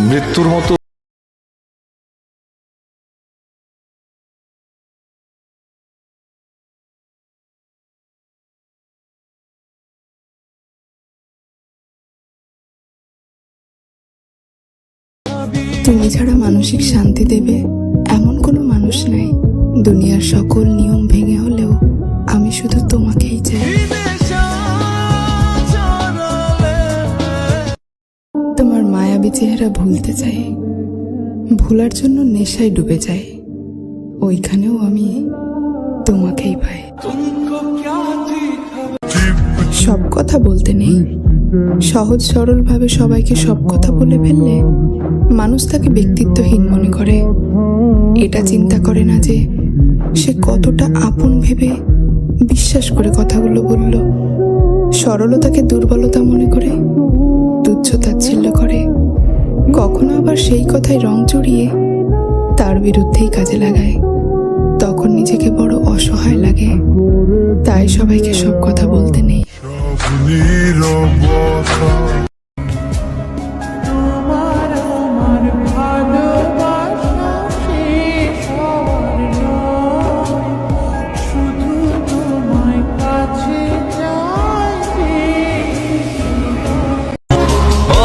মৃত্যুর মতো তুমি ছাড়া মানসিক শান্তি দেবে এমন কোনো মানুষ নাই। দুনিয়ার সকল নিয়ম ভেঙে হলেও আমি শুধু তোমাকেই চাই। তোমার মায়াবী চেহারা ভুলতে চাই, ভোলার জন্য নেশায় ডুবে যাই। ওইখানেও আমি তোমাকেই পাই। সব কথা বলতে নেই, সহজ সরল ভাবে সবাইকে সব কথা বলে ফেললে মানুষ তাকে ব্যক্তিত্বহীন মনে করে। এটা চিন্তা করে না যে সে কতটা আপন ভেবে বিশ্বাস করে কথাগুলো বলল। সরলতাকে দুর্বলতা মনে করে তুচ্ছ তাচ্ছিল্য করে, কখনো আবার সেই কথায় রং চড়িয়ে তার বিরুদ্ধেই কাজে লাগায়। তখন নিজেকে বড় অসহায় লাগে। তাই সবাইকে সব কথা বলতে নেই।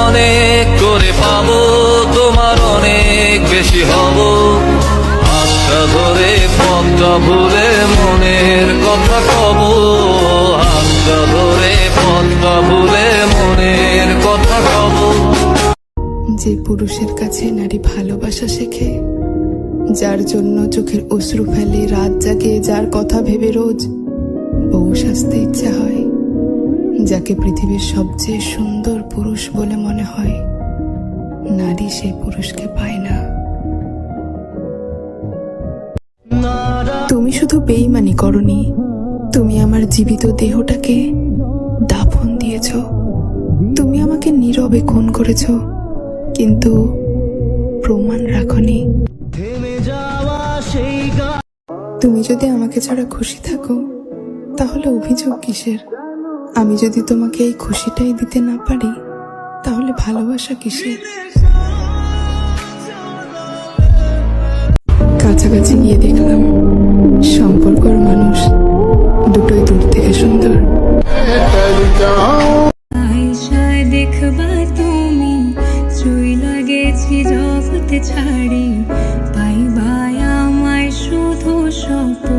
অনেক করে পাবো তোমার অনেক বেশি হব, হাতটা ধরে পথটা ভুলে মনের কথা কব, হাতটা ধরে পথটা ভুলে মনের কথা কব। যে পুরুষের কাছে নারী ভালোবাসা শেখে, যার জন্য চোখের অশ্রু ফেলে রাত জাগে, যার কথা ভেবে রোজ বউ সাজতে ইচ্ছা হয়, যাকে পৃথিবীর সবচেয়ে সুন্দর পুরুষ বলে মনে হয়, নারী সেই পুরুষকে পায় না। তুমি শুধু বেইমানি করনি, তুমি আমার জীবিত দেহটাকে দাফন দিয়েছ। তুমি আমাকে নীরবে খুন করেছ, কিন্তু প্রমাণ রাখনি। তুমি যদি আমাকে ছাড়া খুশি থাকো তাহলে অভিযোগ কিসের? আমি যদি তোমাকে এই খুশিটাই দিতে না পারি তাহলে ভালোবাসা কিসের? কাছাকাছি গিয়ে দেখলাম সম্পর্কর মানুষ দুটোই দূর থেকে সুন্দর। দেখবা তুমি চইলা গেছি জগতে ছাড়ি, পাইবা আমায় শুধু স্বপ্ন।